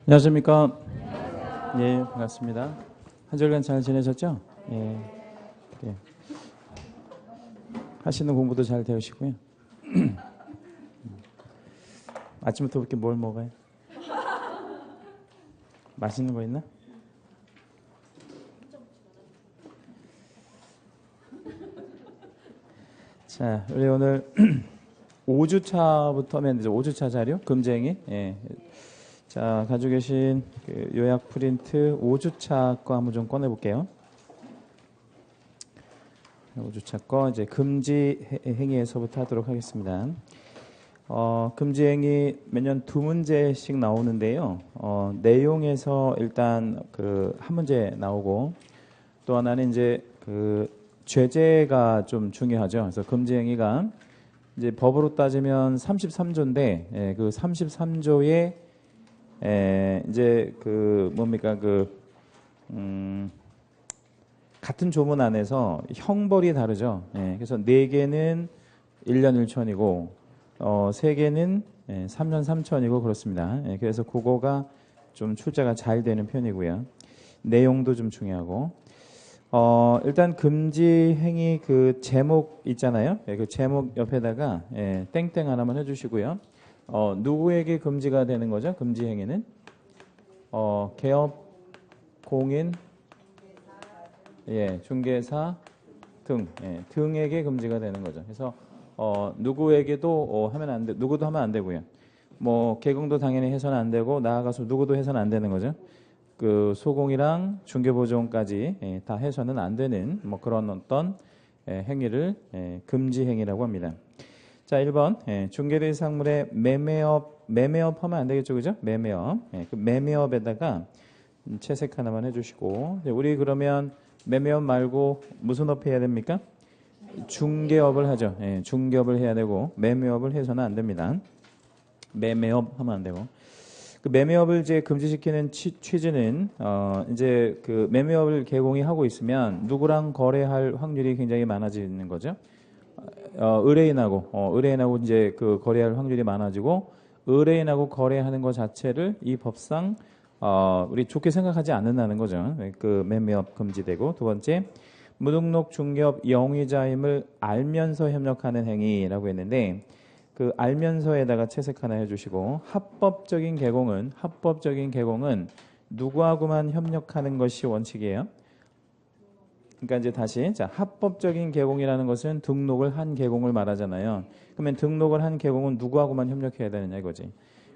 안녕하십니까? 예, 반갑습니다. 한 주간 잘 지내셨죠? 예, 예. 하시는 공부도 잘 되시고요. 아침부터 이렇게 뭘 먹어요? 맛있는 거 있나? 자, 우리 오늘 5주차부터 하면 되죠. 5주차 자료, 금쟁이. 예. 자, 가지고 계신 그 요약 프린트 5주차 거 한번 좀 꺼내볼게요. 5주차 거 이제 금지 행위에서부터 하도록 하겠습니다. 금지 행위 매년 2문제씩 나오는데요. 내용에서 일단 그 한 문제 나오고 또 하나는 이제 그 죄제가 좀 중요하죠. 그래서 금지 행위가 이제 법으로 따지면 33조인데 그 33조에 이제 그 뭡니까 같은 조문 안에서 형벌이 다르죠. 그래서 4개는 1년 1천이고 3개는 3년 3천이고 그렇습니다. 그래서 그거가 좀 출제가 잘 되는 편이고요. 내용도 좀 중요하고 일단 금지 행위 그 제목 있잖아요. 그 제목 옆에다가 땡땡 하나만 해주시고요. 누구에게 금지가 되는 거죠? 금지 행위는 개업, 공인, 중개사 등에게 금지가 되는 거죠. 그래서 누구에게도 하면 안 돼, 누구도 하면 안 되고요. 뭐 개공도 당연히 해서는 안 되고 나아가서 누구도 해서는 안 되는 거죠. 그 소공이랑 중개보조원까지 다 해서는 안 되는 뭐 그런 어떤 행위를 금지 행위라고 합니다. 자, 1번 중개된 상물의 매매업 하면 안 되겠죠, 그죠? 매매업. 그 매매업에다가 채색 하나만 해주시고 우리 그러면 매매업 말고 무슨 업 해야 됩니까? 중개업을 하죠. 중개업을 해야 되고 매매업을 해서는 안 됩니다. 매매업 하면 안 되고 그 매매업을 이제 금지시키는 취지는 이제 그 매매업을 개공이 하고 있으면 누구랑 거래할 확률이 굉장히 많아지는 거죠. 의뢰인하고 이제 그 거래할 확률이 많아지고 의뢰인하고 거래하는 것 자체를 이 법상 우리 좋게 생각하지 않는다는 거죠. 그 매매업 금지되고 두 번째 무등록 중개업 영위자임을 알면서 협력하는 행위라고 했는데 그 알면서에다가 채색 하나 해주시고 합법적인 개공은 누구하고만 협력하는 것이 원칙이에요. 그러니까 이제 다시 자 합법적인 개공이라는 것은 등록을 한 개공을 말하잖아요. 그러면 등록을 한 개공은 누구하고만 협력해야 되느냐 이거지.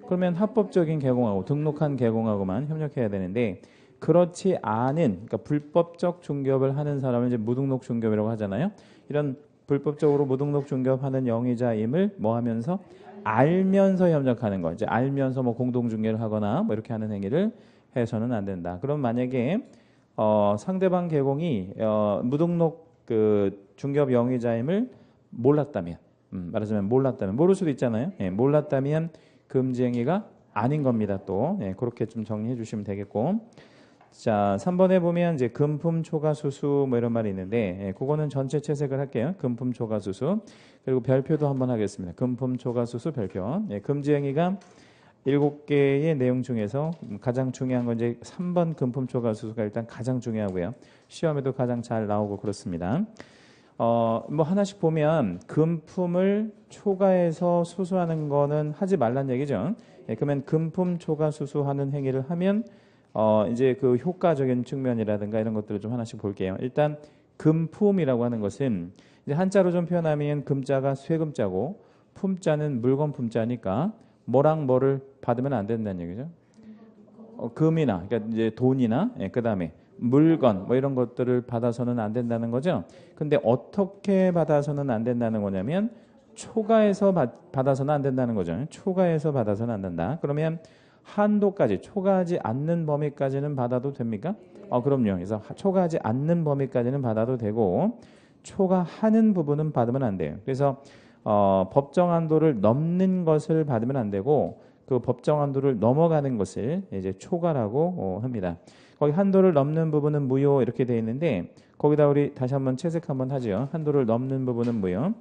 그러면 합법적인 개공하고 등록한 개공하고만 협력해야 되는데 그렇지 않은 그러니까 불법적 중개업을 하는 사람을 이제 무등록 중개업이라고 하잖아요. 이런 불법적으로 무등록 중개업하는 영위자임을 뭐 하면서 알면서 협력하는 거. 이제 알면서 뭐 공동 중개를 하거나 뭐 이렇게 하는 행위를 해서는 안 된다. 그럼 만약에 상대방 개공이 무등록 그 중개업 영위자임을 몰랐다면 말하자면 몰랐다면 모를 수도 있잖아요. 몰랐다면 금지 행위가 아닌 겁니다. 또 그렇게 좀 정리해 주시면 되겠고 자 3번에 보면 이제 금품 초과 수수 뭐 이런 말이 있는데 그거는 전체 채색을 할게요. 금품 초과 수수 그리고 별표도 한번 하겠습니다. 금품 초과 수수 별표 금지 행위가 7개의 내용 중에서 가장 중요한 건 이제 3번 금품 초과 수수가 일단 가장 중요하고요. 시험에도 가장 잘 나오고 그렇습니다. 뭐 하나씩 보면 금품을 초과해서 수수하는 거는 하지 말란 얘기죠. 그러면 금품 초과 수수하는 행위를 하면 이제 그 효과적인 측면이라든가 이런 것들을 좀 하나씩 볼게요. 일단 금품이라고 하는 것은 이제 한자로 좀 표현하면 금자가 쇠금자고 품자는 물건 품자니까 뭐랑 뭐를 받으면 안 된다는 얘기죠. 금이나 그러니까 이제 돈이나 그다음에 물건 뭐 이런 것들을 받아서는 안 된다는 거죠. 근데 어떻게 받아서는 안 된다는 거냐면 초과해서 받아서는 안 된다는 거죠. 초과해서 받아서는 안 된다. 그러면 한도까지 초과하지 않는 범위까지는 받아도 됩니까? 그럼요. 그래서 초과하지 않는 범위까지는 받아도 되고 초과하는 부분은 받으면 안 돼요. 그래서 법정 한도를 넘는 것을 받으면 안 되고 그 법정 한도를 넘어가는 것을 이제 초과라고 합니다. 거기 한도를 넘는 부분은 무효 이렇게 되어 있는데 거기다 우리 다시 한번 채색 한번 하죠. 한도를 넘는 부분은 무효.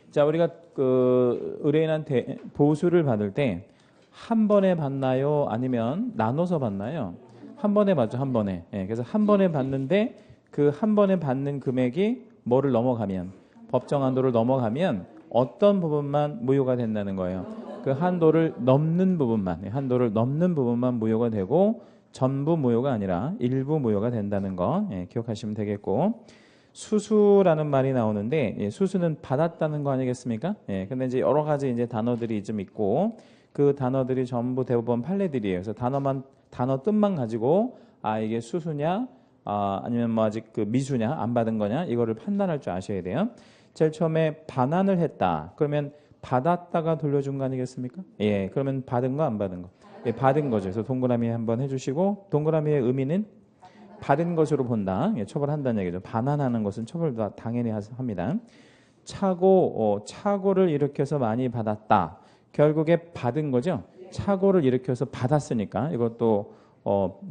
자, 우리가 그 의뢰인한테 보수를 받을 때 한 번에 받나요? 아니면 나눠서 받나요? 한 번에 받죠, 한 번에. 예, 그래서 한 번에 받는데 그 한 번에 받는 금액이 뭐를 넘어가면, 법정 한도를 넘어가면 어떤 부분만 무효가 된다는 거예요. 그 한도를 넘는 부분만, 한도를 넘는 부분만 무효가 되고 전부 무효가 아니라 일부 무효가 된다는 거 기억하시면 되겠고, 수수라는 말이 나오는데 수수는 받았다는 거 아니겠습니까? 근데 이제 여러 가지 이제 단어들이 좀 있고 그 단어들이 전부 대부분 판례들이에요. 그래서 단어 뜻만 가지고 이게 수수냐 아니면 뭐 아직 그 미수냐 안 받은 거냐 이거를 판단할 줄 아셔야 돼요. 제일 처음에 반환을 했다. 그러면 받았다가 돌려준 거 아니겠습니까? 예, 그러면 받은 거 안 받은 거? 예, 받은 거죠. 그래서 동그라미 한번 해주시고 동그라미의 의미는 받은 것으로 본다. 예, 처벌한다는 얘기죠. 반환하는 것은 처벌도 당연히 합니다. 착오를 일으켜서 많이 받았다. 결국에 받은 거죠. 착오를 일으켜서 받았으니까 이것도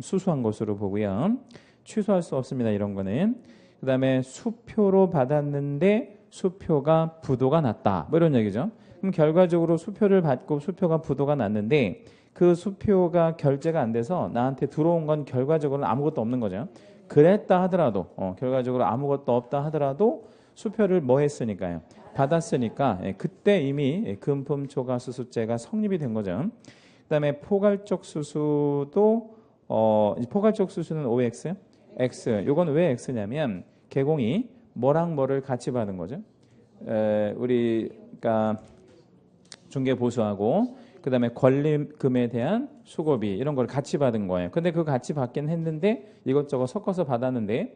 수수한 것으로 보고요. 취소할 수 없습니다. 이런 거는. 그 다음에 수표로 받았는데 수표가 부도가 났다. 뭐 이런 얘기죠. 그럼 결과적으로 수표를 받고 수표가 부도가 났는데 그 수표가 결제가 안 돼서 나한테 들어온 건 결과적으로는 아무것도 없는 거죠. 그랬다 하더라도 결과적으로 아무것도 없다 하더라도 수표를 뭐 했으니까요. 받았으니까 그때 이미 금품초과수수죄가 성립이 된 거죠. 그다음에 포괄적 수수도 포괄적 수수는 OX요? X. 요건 왜 X냐면 개공이 뭐랑 뭐를 같이 받은 거죠. 그러니까 중개보수하고 그다음에 권리금에 대한 수고비 이런 걸 같이 받은 거예요. 근데 그 같이 받긴 했는데 이것저것 섞어서 받았는데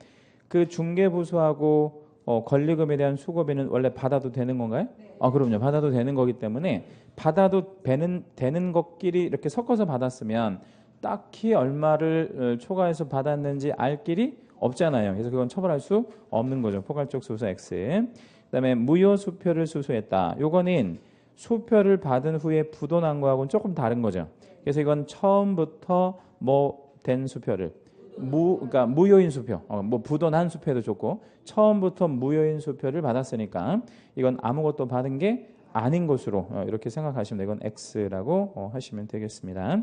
그 중개보수하고 권리금에 대한 수고비는 원래 받아도 되는 건가요? 그럼요. 받아도 되는 거기 때문에 받아도 되는 것끼리 이렇게 섞어서 받았으면 딱히 얼마를 초과해서 받았는지 알 길이 없잖아요. 그래서 그건 처벌할 수 없는 거죠. 포괄적 수수 X. 그다음에 무효 수표를 수수했다. 요거는 수표를 받은 후에 부도난 거하고는 조금 다른 거죠. 그래서 이건 처음부터 뭐 된 수표를 그러니까 무효인 수표, 뭐 부도난 수표도 좋고 처음부터 무효인 수표를 받았으니까 이건 아무것도 받은 게 아닌 것으로 이렇게 생각하시면 돼요. 이건 X라고 하시면 되겠습니다.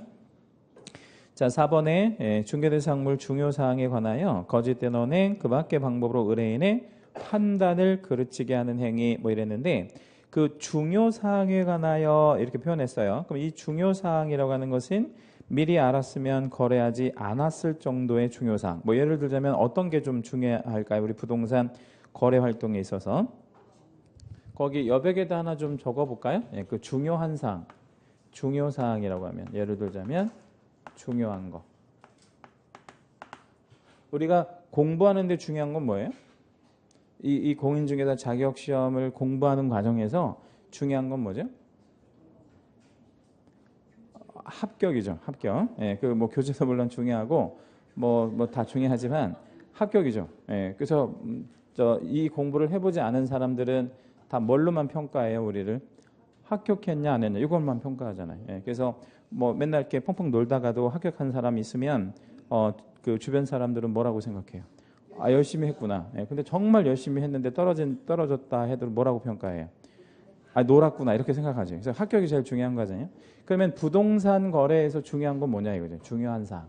자, 4번에 중개대상물 중요사항에 관하여 거짓된 언행, 그 밖의 방법으로 의뢰인의 판단을 그르치게 하는 행위 뭐 이랬는데 그 중요사항에 관하여 이렇게 표현했어요. 그럼 이 중요사항이라고 하는 것은 미리 알았으면 거래하지 않았을 정도의 중요사항. 뭐 예를 들자면 어떤 게 좀 중요할까요? 우리 부동산 거래 활동에 있어서 거기 여백에다 하나 좀 적어볼까요? 그 중요한 사항, 중요사항이라고 하면 예를 들자면 중요한 거. 우리가 공부하는데 중요한 건 뭐예요? 이 공인중개사 자격시험을 공부하는 과정에서 중요한 건 뭐죠? 합격이죠. 합격. 그 뭐 교재도 물론 중요하고 뭐 다 중요하지만 합격이죠. 그래서 이 공부를 해보지 않은 사람들은 다 뭘로만 평가해요, 우리를? 합격했냐 안 했냐 이것만 평가하잖아요. 그래서 뭐 맨날 이렇게 펑펑 놀다가도 합격한 사람이 있으면 그 주변 사람들은 뭐라고 생각해요? 열심히 했구나. 근데 정말 열심히 했는데 떨어졌다 해도 뭐라고 평가해요? 놀았구나 이렇게 생각하죠. 그래서 합격이 제일 중요한 거잖아요. 그러면 부동산 거래에서 중요한 건 뭐냐 이거죠. 중요한 사항.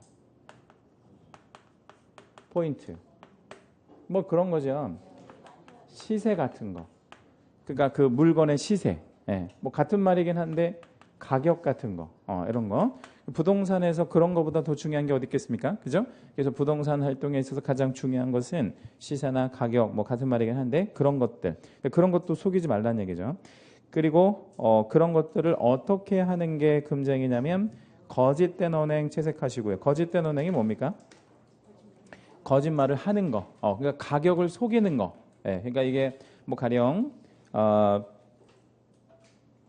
포인트. 뭐 그런 거죠. 시세 같은 거. 그러니까 그 물건의 시세. 뭐 같은 말이긴 한데 가격 같은 거. 이런 거. 부동산에서 그런 거보다 더 중요한 게 어디 있겠습니까? 그죠? 그래서 부동산 활동에 있어서 가장 중요한 것은 시세나 가격 뭐 같은 말이긴 한데 그런 것들. 그런 것도 속이지 말라는 얘기죠. 그리고 그런 것들을 어떻게 하는 게 금쟁이냐면 거짓된 언행 채색하시고요. 거짓된 언행이 뭡니까? 거짓말을 하는 거. 그러니까 가격을 속이는 거. 그러니까 이게 뭐 가령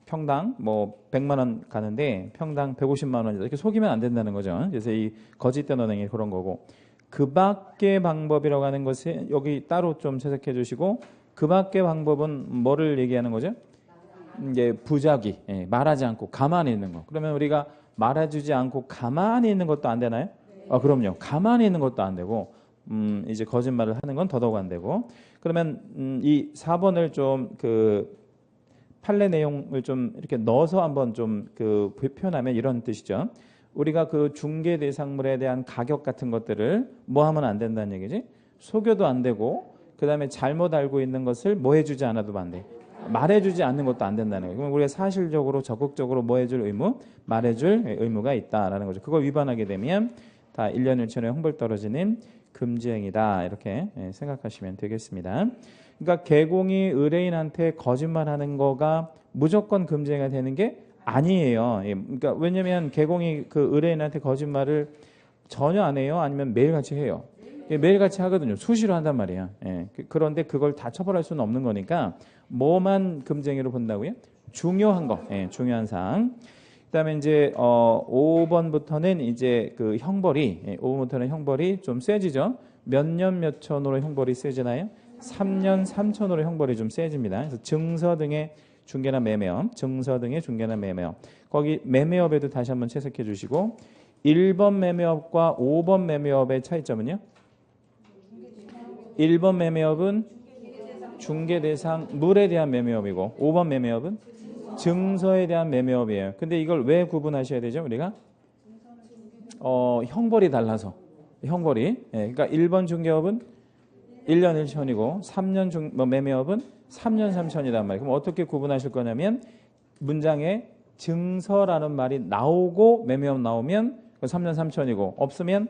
평당 뭐 100만 원 가는데 평당 150만 원이다. 이렇게 속이면 안 된다는 거죠. 그래서 이 거짓된 언행이 그런 거고. 그 밖의 방법이라고 하는 것이 여기 따로 좀 채색해 주시고 그 밖의 방법은 뭐를 얘기하는 거죠? 이제 부작위, 말하지 않고 가만히 있는 거. 그러면 우리가 말해주지 않고 가만히 있는 것도 안 되나요? 그럼요. 가만히 있는 것도 안 되고 이제 거짓말을 하는 건 더더욱 안 되고. 그러면 이 4번을 좀 판례 내용을 좀 이렇게 넣어서 한번 좀 그 표현하면 이런 뜻이죠. 우리가 그 중개 대상물에 대한 가격 같은 것들을 뭐 하면 안 된다는 얘기지? 속여도 안 되고 그다음에 잘못 알고 있는 것을 뭐 해주지 않아도 안 돼. 말해주지 않는 것도 안 된다는 거예요. 그럼 우리가 사실적으로 적극적으로 뭐 해줄 의무? 말해줄 의무가 있다라는 거죠. 그걸 위반하게 되면 다 1년 1천의 형벌 떨어지는 금지행위다 이렇게 생각하시면 되겠습니다. 그러니까 개공이 의뢰인한테 거짓말하는 거가 무조건 금지행위가 되는 게 아니에요. 그러니까 왜냐하면 개공이 그 의뢰인한테 거짓말을 전혀 안 해요. 아니면 매일같이 해요. 매일같이 하거든요. 수시로 한단 말이에요. 그런데 그걸 다 처벌할 수는 없는 거니까 뭐만 금지행위로 본다고요? 중요한 거, 중요한 사항. 그다음에 이제 5번부터는 이제 그 형벌이 5번부터는 형벌이 좀 세지죠. 몇 년 몇 천으로 형벌이 세지나요? 3년 3천으로 형벌이 좀 세집니다. 그래서 증서 등의 중개나 매매업, 증서 등의 중개나 매매업. 거기 매매업에도 다시 한번 채색해 주시고 1번 매매업과 5번 매매업의 차이점은요? 1번 매매업은 중개 대상 물에 대한 매매업이고 5번 매매업은 증서에 대한 매매업이에요. 근데 이걸 왜 구분하셔야 되죠? 우리가 형벌이 달라서 형벌이 그러니까 1번 중개업은 1년 1천이고 3년 매매업은 3년 3천이란 말이에요. 그럼 어떻게 구분하실 거냐면 문장에 증서라는 말이 나오고 매매업 나오면 3년 3천이고 없으면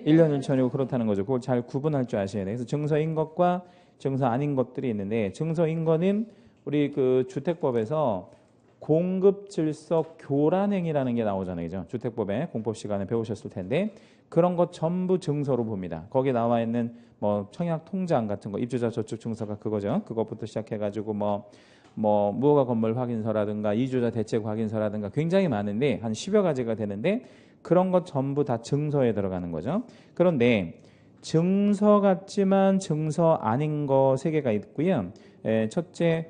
1년 1천이고 그렇다는 거죠. 그걸 잘 구분할 줄 아셔야 돼요. 그래서 증서인 것과 증서 아닌 것들이 있는데 증서인 거는 우리 그 주택법에서 공급 질서 교란행위라는 게 나오잖아요. 그죠? 주택법에 공법 시간에 배우셨을 텐데 그런 것 전부 증서로 봅니다. 거기 나와 있는 뭐 청약 통장 같은 거 입주자 저축 증서가 그거죠. 그것부터 시작해가지고 뭐 무허가 건물 확인서라든가 이주자 대책 확인서라든가 굉장히 많은데 한 10여 가지가 되는데 그런 것 전부 다 증서에 들어가는 거죠. 그런데 증서 같지만 증서 아닌 거 3개가 있고요. 첫째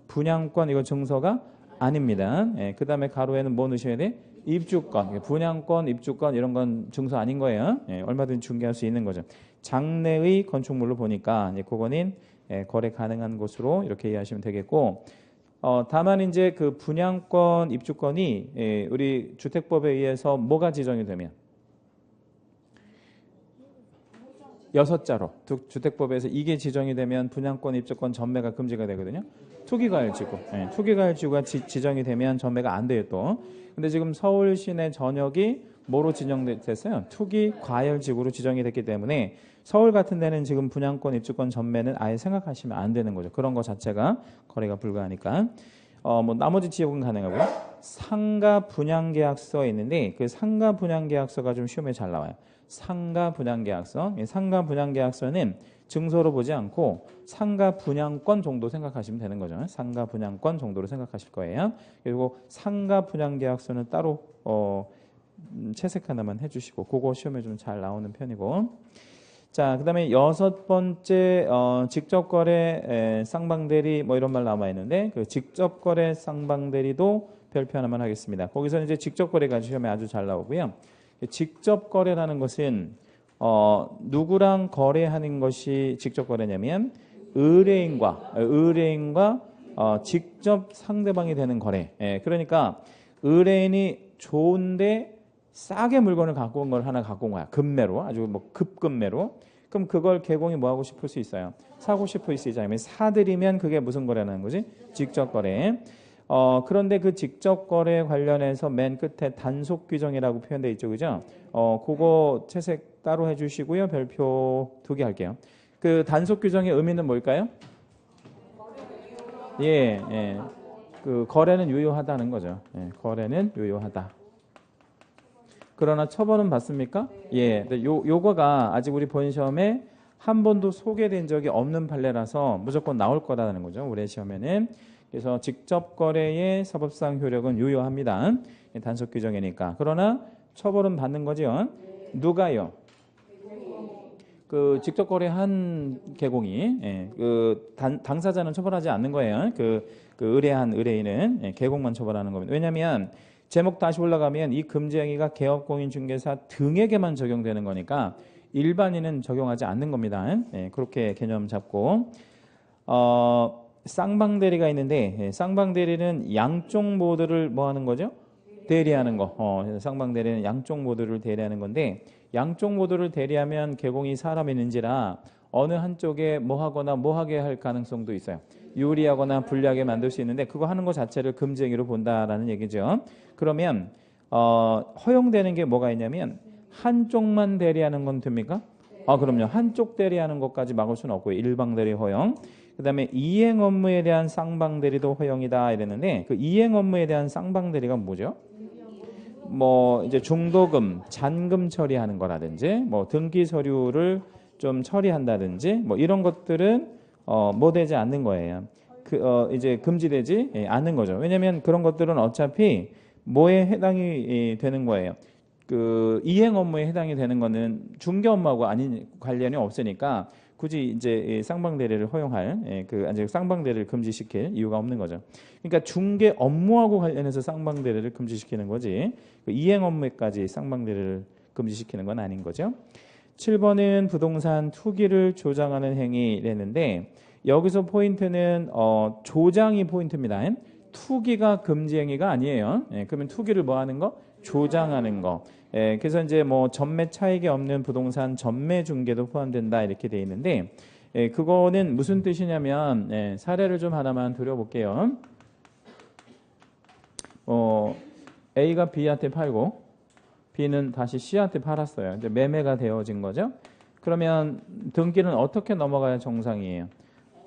분양권 이거 증서가 아닙니다. 그 다음에 가로에는 뭐 넣으셔야 돼? 입주권, 분양권, 입주권 이런 건 증서 아닌 거예요. 얼마든지 중개할 수 있는 거죠. 장래의 건축물로 보니까 그거는 거래 가능한 곳으로 이렇게 이해하시면 되겠고 다만 이제 그 분양권, 입주권이 우리 주택법에 의해서 뭐가 지정이 되면 6자로 주택법에서 이게 지정이 되면 분양권, 입주권 전매가 금지가 되거든요. 투기과열지구, 투기과열지구가 지정이 되면 전매가 안 돼요 또. 근데 지금 서울 시내 전역이 뭐로 지정됐어요? 투기과열지구로 지정이 됐기 때문에 서울 같은 데는 지금 분양권, 입주권 전매는 아예 생각하시면 안 되는 거죠. 그런 거 자체가 거래가 불가하니까. 뭐 나머지 지역은 가능하고요. 상가 분양계약서에 있는데 그 상가 분양계약서가 좀 시험에 잘 나와요. 상가 분양계약서. 상가 분양계약서는 증서로 보지 않고 상가 분양권 정도 생각하시면 되는 거죠. 상가 분양권 정도로 생각하실 거예요. 그리고 상가 분양계약서는 따로 채색 하나만 해주시고 그거 시험에 좀 잘 나오는 편이고. 자, 그다음에 6번째 직접거래 쌍방대리 뭐 이런 말 남아 있는데 그 직접거래 쌍방대리도 별표 하나만 하겠습니다. 거기서는 이제 직접거래가 시험에 아주 잘 나오고요. 직접거래라는 것은 누구랑 거래하는 것이 직접거래냐면 의뢰인과 직접 상대방이 되는 거래. 그러니까 의뢰인이 좋은데 싸게 물건을 갖고 온 걸 하나 갖고 온 거야. 급매로 아주 뭐 급급매로. 그럼 그걸 개공이 뭐 하고 싶을 수 있어요? 사고 싶을 수 있잖아요. 사들이면 그게 무슨 거래라는 거지? 직접거래. 그런데 그 직접거래 관련해서 맨 끝에 단속 규정이라고 표현되어 있죠. 그죠? 그거 채색 따로 해주시고요. 별표 2개 할게요. 그 단속 규정의 의미는 뭘까요? 그 거래는 유효하다는 거죠. 거래는 유효하다. 그러나 처벌은 받습니까? 근데 요거가 아직 우리 본 시험에 한 번도 소개된 적이 없는 판례라서 무조건 나올 거라는 거죠. 올해 시험에는. 그래서 직접 거래의 사법상 효력은 유효합니다. 단속 규정이니까. 그러나 처벌은 받는 거죠. 누가요? 그 직접 거래한 개공이 그 당사자는 처벌하지 않는 거예요. 그 의뢰한 의뢰인은 개공만 처벌하는 겁니다. 왜냐하면 제목 다시 올라가면 이 금지행위가 개업공인중개사 등에게만 적용되는 거니까 일반인은 적용하지 않는 겁니다. 그렇게 개념 잡고 쌍방대리가 있는데 쌍방대리는 양쪽 모두를 뭐 하는 거죠? 대리하는 거. 쌍방대리는 양쪽 모두를 대리하는 건데 양쪽 모두를 대리하면 개공이 사람이는지라 어느 한쪽에 뭐 하거나 뭐 하게 할 가능성도 있어요. 유리하거나 불리하게 만들 수 있는데 그거 하는 것 자체를 금지행위로 본다라는 얘기죠. 그러면 허용되는 게 뭐가 있냐면 한쪽만 대리하는 건 됩니까? 그럼요. 한쪽 대리하는 것까지 막을 수는 없고요. 일방 대리 허용. 그다음에 이행 업무에 대한 쌍방 대리도 허용이다 이랬는데 그 이행 업무에 대한 쌍방 대리가 뭐죠? 뭐 이제 중도금, 잔금 처리하는 거라든지 뭐 등기 서류를 좀 처리한다든지 뭐 이런 것들은 뭐 되지 않는 거예요. 이제 금지되지 않는 거죠. 왜냐하면 그런 것들은 어차피 뭐에 해당이 되는 거예요. 그 이행 업무에 해당이 되는 거는 중개 업무하고 아닌 관련이 없으니까 굳이 이제 쌍방 대리를 허용할 아직 쌍방 대리를 금지시킬 이유가 없는 거죠. 그러니까 중개 업무하고 관련해서 쌍방 대리를 금지시키는 거지 그 이행 업무에까지 쌍방 대리를 금지시키는 건 아닌 거죠. 7번은 부동산 투기를 조장하는 행위랬는데 여기서 포인트는 조장이 포인트입니다. 투기가 금지 행위가 아니에요. 그러면 투기를 뭐 하는 거? 조장하는 거. 그래서 이제 뭐 전매 차익이 없는 부동산 전매 중개도 포함된다 이렇게 돼 있는데 그거는 무슨 뜻이냐면 사례를 좀 하나만 드려볼게요. A가 B한테 팔고 B는 다시 C한테 팔았어요. 이제 매매가 되어진 거죠. 그러면 등기는 어떻게 넘어가야 정상이에요?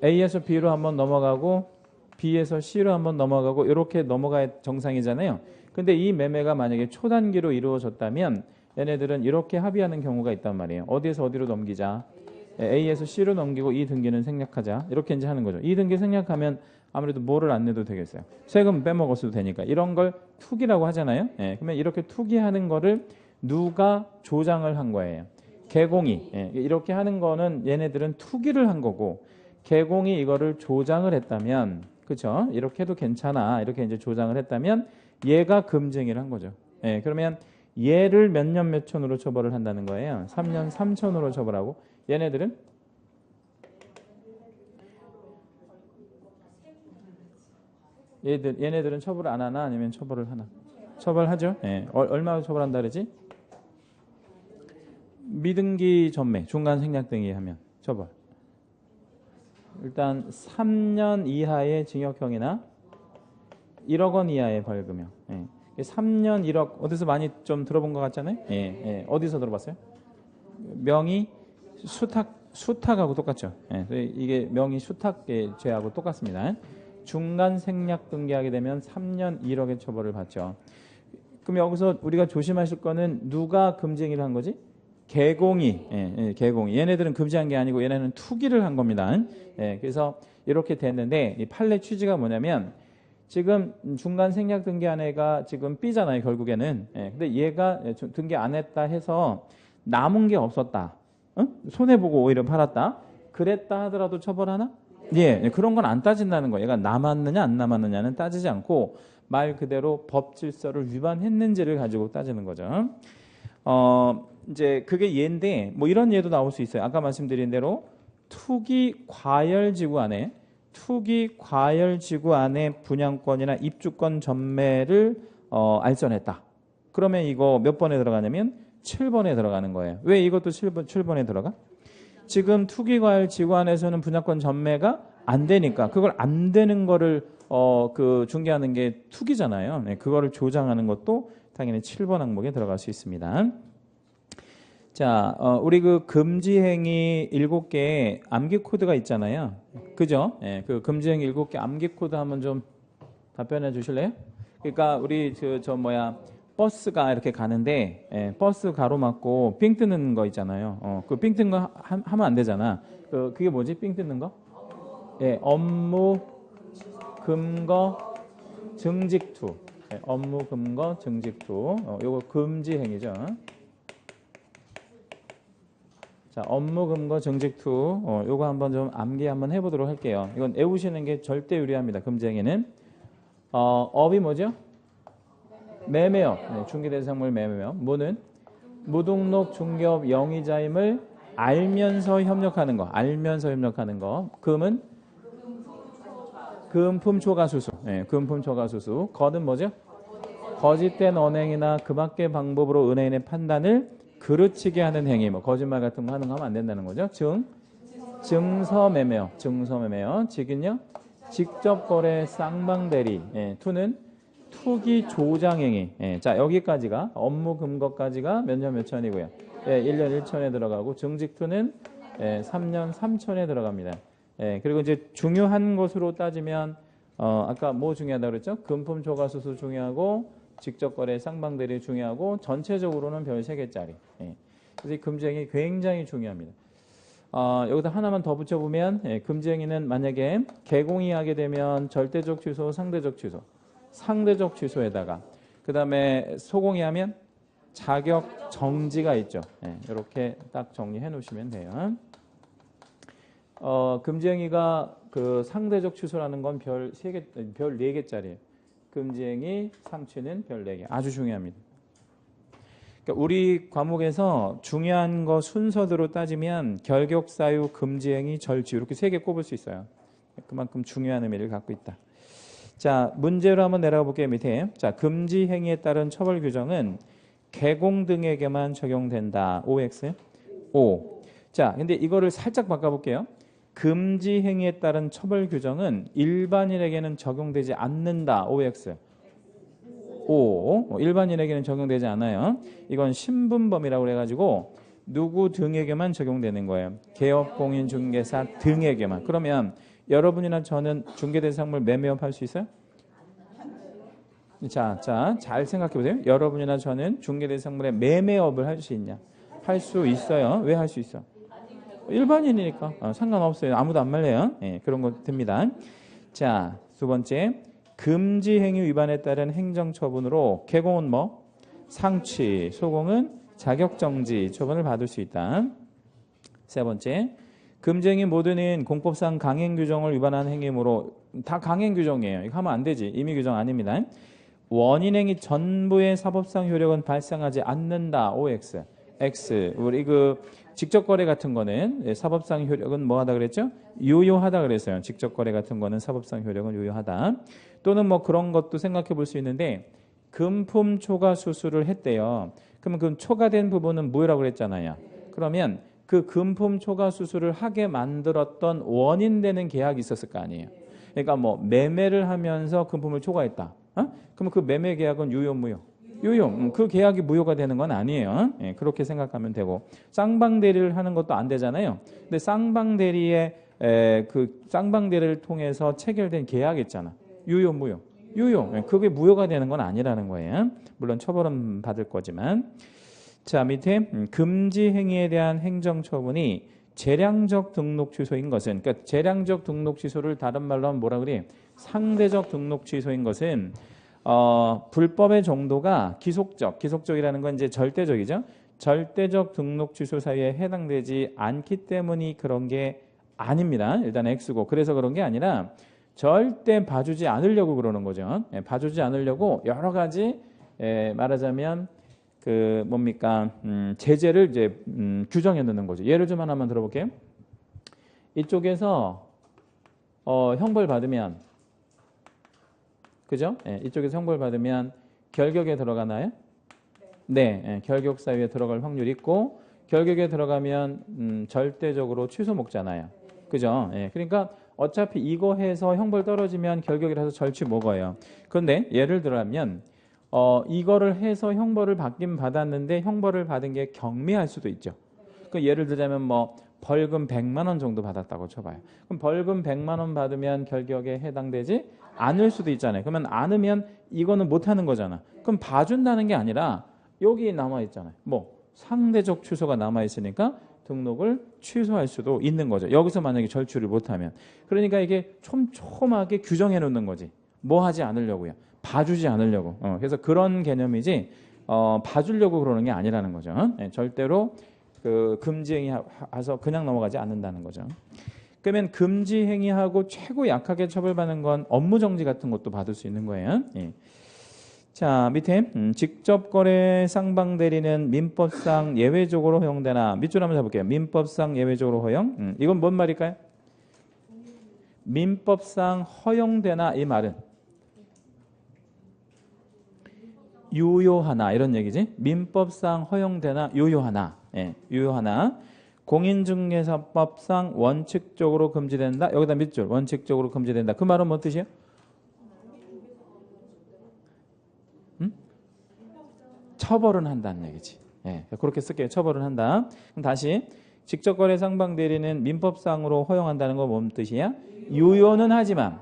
A에서 B로 한번 넘어가고 B에서 C로 한번 넘어가고 이렇게 넘어가야 정상이잖아요. 근데 이 매매가 만약에 초단기로 이루어졌다면 얘네들은 이렇게 합의하는 경우가 있단 말이에요. 어디에서 어디로 넘기자. A에서 C로 넘기고 이 등기는 생략하자. 이렇게 이제 하는 거죠. 이 등기 생략하면 아무래도 뭐를 안 내도 되겠어요. 세금 빼먹었어도 되니까. 이런 걸 투기라고 하잖아요. 그러면 이렇게 투기하는 거를 누가 조장을 한 거예요? 개공이. 이렇게 하는 거는 얘네들은 투기를 한 거고 개공이 이거를 조장을 했다면 그렇죠? 이렇게 해도 괜찮아. 이렇게 이제 조장을 했다면 얘가 금지행위를 한 거죠. 그러면 얘를 몇 년 몇 천으로 처벌을 한다는 거예요. 3년 3천으로 처벌하고 얘네들은 얘네들은 처벌을 안 하나 아니면 처벌을 하나? 처벌하죠. 얼마로 처벌한다 그러지? 미등기 전매, 중간 생략 등이 하면 처벌. 일단 3년 이하의 징역형이나 1억 원 이하의 벌금형. 3년 1억 어디서 많이 좀 들어본 것 같잖아요. 어디서 들어봤어요? 명의 수탁하고 똑같죠. 이게 명의 수탁의 죄하고 똑같습니다. 중간 생략 등기하게 되면 3년 1억의 처벌을 받죠. 그럼 여기서 우리가 조심하실 거는 누가 금지행위를 한 거지? 개공이. 개공이. 얘네들은 금지한 게 아니고 얘네는 투기를 한 겁니다. 그래서 이렇게 됐는데 이 판례 취지가 뭐냐면 지금 중간 생략 등기한 애가 지금 B잖아요, 결국에는. 근데 얘가 등기 안 했다 해서 남은 게 없었다. 손해보고 오히려 팔았다. 그랬다 하더라도 처벌하나? 그런 건 안 따진다는 거예요. 얘가 남았느냐 안 남았느냐는 따지지 않고 말 그대로 법 질서를 위반했는지를 가지고 따지는 거죠. 이제 그게 예인데 뭐 이런 예도 나올 수 있어요. 아까 말씀드린 대로 투기 과열지구 안에 분양권이나 입주권 전매를 알선했다. 그러면 이거 몇 번에 들어가냐면 7번에 들어가는 거예요. 왜 이것도 7번에 들어가? 지금 투기 과열지구 안에서는 분양권 전매가 안 되니까 그걸 안 되는 거를 그 중개하는 게 투기잖아요. 그거를 조장하는 것도 당연히 7번 항목에 들어갈 수 있습니다. 자, 우리 그 금지행위 7개의 암기 코드가 있잖아요. 그죠? 그 금지행위 7개 암기 코드 한번 좀 답변해 주실래요? 그러니까 우리 버스가 이렇게 가는데 버스 가로막고 삥 뜯는 거 있잖아요. 그 삥 뜯는 거 하면 안 되잖아. 그게 뭐지? 삥 뜯는 거? 업무, 금거, 증직투. 업무, 금거, 증직투. 요거 금지행위죠. 자, 업무, 금거, 증직투. 요거 한번 좀 암기 한번 해보도록 할게요. 이건 외우시는 게 절대 유리합니다. 금지행위는. 업이 뭐죠? 매매업. 중개대상물 매매업. 무는 무등록 중개업 영위자임을 알면서 협력하는 거. 금은 금품 초과수수. 예, 금품 초과수수. 거는 뭐죠? 거짓된 언행이나 그 밖의 방법으로 은행인의 판단을 그르치게 하는 행위. 뭐 거짓말 같은 거 하는 거 하면 안 된다는 거죠. 증서매매요. 증서매매요. 직은요? 직접 거래 쌍방대리. 예, 투는 투기 조장행위. 예, 자 여기까지가 업무 금거까지가 몇 년 몇 천이고요. 예, 1년 1천에 들어가고 증직투는 3년 3천에 들어갑니다. 예, 그리고 이제 중요한 것으로 따지면 아까 뭐 중요하다고 그랬죠? 금품 초과수수 중요하고 직접 거래 쌍방대리 중요하고 전체적으로는 별 3개짜리. 예. 그래서 이 금지행위 굉장히 중요합니다. 여기다 하나만 더 붙여보면 금지행위는 만약에 개공이 하게 되면 절대적 취소, 상대적 취소. 상대적 취소에다가 그 다음에 소공이 하면 자격 정지가 있죠. 이렇게 딱 정리해 놓으시면 돼요. 금지행위가 그 상대적 취소라는 건 별 4개짜리예요. 금지행위, 상취는 별 4개. 아주 중요합니다. 그러니까 우리 과목에서 중요한 거 순서대로 따지면 결격, 사유, 금지행위, 절취 이렇게 3개 꼽을 수 있어요. 그만큼 중요한 의미를 갖고 있다. 자, 문제로 한번 내려가 볼게요. 밑에. 자, 금지 행위에 따른 처벌 규정은 개공 등에게만 적용된다. OX. O. 자, 근데 이거를 살짝 바꿔 볼게요. 금지 행위에 따른 처벌 규정은 일반인에게는 적용되지 않는다. OX. O. 일반인에게는 적용되지 않아요. 이건 신분범이라고 그래 가지고 누구 등에게만 적용되는 거예요. 개업, 공인, 중개사 등에게만. 그러면 여러분이나 저는 중개대상물 매매업 할 수 있어요? 자, 잘 생각해 보세요. 여러분이나 저는 중개대상물의 매매업을 할 수 있냐? 할 수 있어요. 왜 할 수 있어? 일반인이니까 상관없어요. 아무도 안 말려요. 예, 그런 거 듭니다. 자, 두 번째. 금지 행위 위반에 따른 행정처분으로 개공은 뭐? 상취, 소공은 자격정지 처분을 받을 수 있다. 세 번째. 금지행위 모두는 공법상 강행규정을 위반한 행위이므로 다 강행규정이에요. 이거 하면 안 되지. 임의규정 아닙니다. 원인행위 전부의 사법상 효력은 발생하지 않는다. OX. X. 우리 그 직접거래 같은 거는 사법상 효력은 뭐 하다 그랬죠? 유효하다 그랬어요. 직접거래 같은 거는 사법상 효력은 유효하다. 또는 뭐 그런 것도 생각해 볼 수 있는데 금품 초과 수수를 했대요. 그러면 그 초과된 부분은 무효라고 그랬잖아요. 그러면 그 금품 초과 수수를 하게 만들었던 원인 되는 계약이 있었을 거 아니에요. 그러니까 뭐 매매를 하면서 금품을 초과했다. 그러면 그 매매 계약은 유효 무효? 유효. 그 계약이 무효가 되는 건 아니에요. 예, 그렇게 생각하면 되고 쌍방대리를 하는 것도 안 되잖아요. 근데 쌍방대리의 그 쌍방대리를 통해서 체결된 계약 있잖아. 유효 무효? 유효. 예, 그게 무효가 되는 건 아니라는 거예요. 물론 처벌은 받을 거지만. 자, 밑에 금지 행위에 대한 행정처분이 재량적 등록 취소인 것은, 그러니까 재량적 등록 취소를 다른 말로 하면 뭐라 그래? 상대적 등록 취소인 것은 불법의 정도가 기속적이라는 건 이제 절대적이죠. 절대적 등록 취소 사유에 해당되지 않기 때문이 그런 게 아닙니다. 일단 X고. 그래서 그런 게 아니라 절대 봐주지 않으려고 그러는 거죠. 봐주지 않으려고 여러 가지 말하자면 그 뭡니까 제재를 이제 규정해 놓는 거죠. 예를 좀 하나만 들어볼게요. 이쪽에서 형벌 받으면 그죠? 이쪽에서 형벌 받으면 결격에 들어가나요? 네, 결격 사유에 들어갈 확률이 있고 결격에 들어가면 절대적으로 취소 먹잖아요. 그죠? 그러니까 어차피 이거 해서 형벌 떨어지면 결격이라서 절취 먹어요. 그런데 예를 들면 이거를 해서 형벌을 받긴 받았는데 형벌을 받은 게 경미할 수도 있죠. 그 예를 들자면 뭐 벌금 100만 원 정도 받았다고 쳐봐요. 그럼 벌금 100만 원 받으면 결격에 해당되지 않을 수도 있잖아요. 그러면 않으면 이거는 못하는 거잖아. 그럼 봐준다는 게 아니라 여기 남아있잖아요. 뭐 상대적 취소가 남아있으니까 등록을 취소할 수도 있는 거죠. 여기서 만약에 절취를 못하면. 그러니까 이게 촘촘하게 규정해 놓는 거지. 뭐 하지 않으려고요. 봐주지 않으려고. 그래서 그런 개념이지 봐주려고 그러는 게 아니라는 거죠. 절대로 그 금지행위 해서 그냥 넘어가지 않는다는 거죠. 그러면 금지행위하고 최고 약하게 처벌받는 건 업무정지 같은 것도 받을 수 있는 거예요. 예. 자, 밑에 직접 거래 쌍방대리는 민법상 예외적으로 허용되나 밑줄 한번 잡을게요. 민법상 예외적으로 허용. 이건 뭔 말일까요? 민법상 허용되나 이 말은 유효하나 이런 얘기지. 민법상 허용되나 유효하나. 예, 유효하나. 공인중개사법상 원칙적으로 금지된다. 여기다 밑줄 원칙적으로 금지된다. 그 말은 뭔 뜻이에요? 처벌은 한다는 얘기지. 예, 그렇게 쓸게요. 처벌은 한다. 그럼 다시 직접거래 상방대리는 민법상으로 허용한다는 건 뭔 뜻이야? 유효는 하지만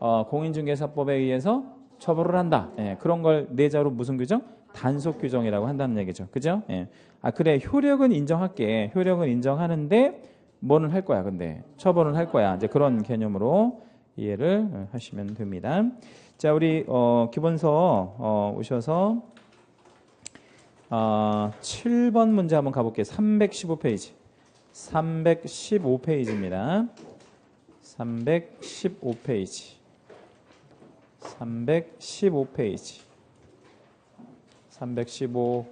공인중개사법에 의해서 처벌을 한다. 예, 그런 걸 내자로 무슨 규정? 단속 규정이라고 한다는 얘기죠. 그죠? 예. 아 그래 효력은 인정할게. 효력은 인정하는데 뭐는 할 거야. 근데 처벌은 할 거야. 이제 그런 개념으로 이해를 하시면 됩니다. 자 우리 기본서 오셔서 7번 문제 한번 가볼게요. 315페이지. 315페이지입니다. 315페이지. 315페이지. 315.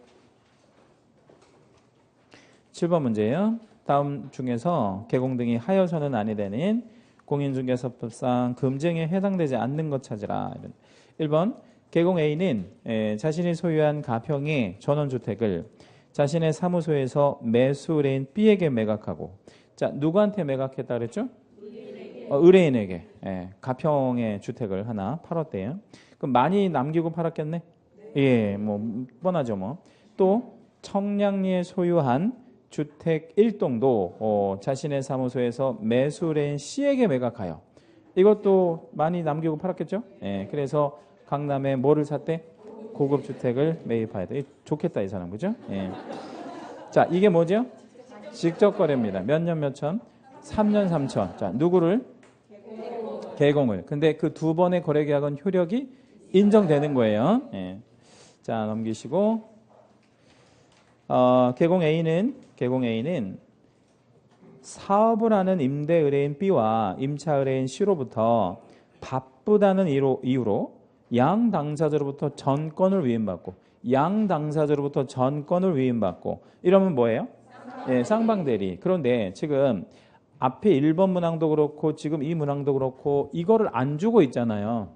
7번 문제예요. 다음 중에서 개공 등이 하여서는 아니 되는 공인중개사법상 금지행위에 해당되지 않는 것 찾으라. 1번 개공 A는 자신이 소유한 가평의 전원주택을 자신의 사무소에서 매수 의뢰인 B에게 매각하고 자 누구한테 매각했다 그랬죠? 의뢰인에게 가평의 주택을 하나 팔았대요. 그럼 많이 남기고 팔았겠네? 예, 뭐 뻔하죠 뭐. 또 청량리에 소유한 주택 1동도 자신의 사무소에서 매수 의뢰인 C에게 매각하여 이것도 많이 남기고 팔았겠죠? 예, 그래서 강남에 뭐를 샀대? 고급 주택을 매입해야 돼. 좋겠다 이 사람 그죠? 예. 자 이게 뭐죠? 직접 거래입니다. 몇 년 몇천? 3년 3천. 자 누구를? 개공을. 근데 그 두 번의 거래 계약은 효력이 인정되는 거예요. 예. 자 넘기시고 개공 A는 사업을 하는 임대 의뢰인 B와 임차 의뢰인 C로부터 바쁘다는 이유로 양 당사자로부터 전권을 위임받고 이러면 뭐예요? 예, 쌍방대리. 그런데 지금 앞에 1번 문항도 그렇고 지금 이 문항도 그렇고 이거를 안 주고 있잖아요.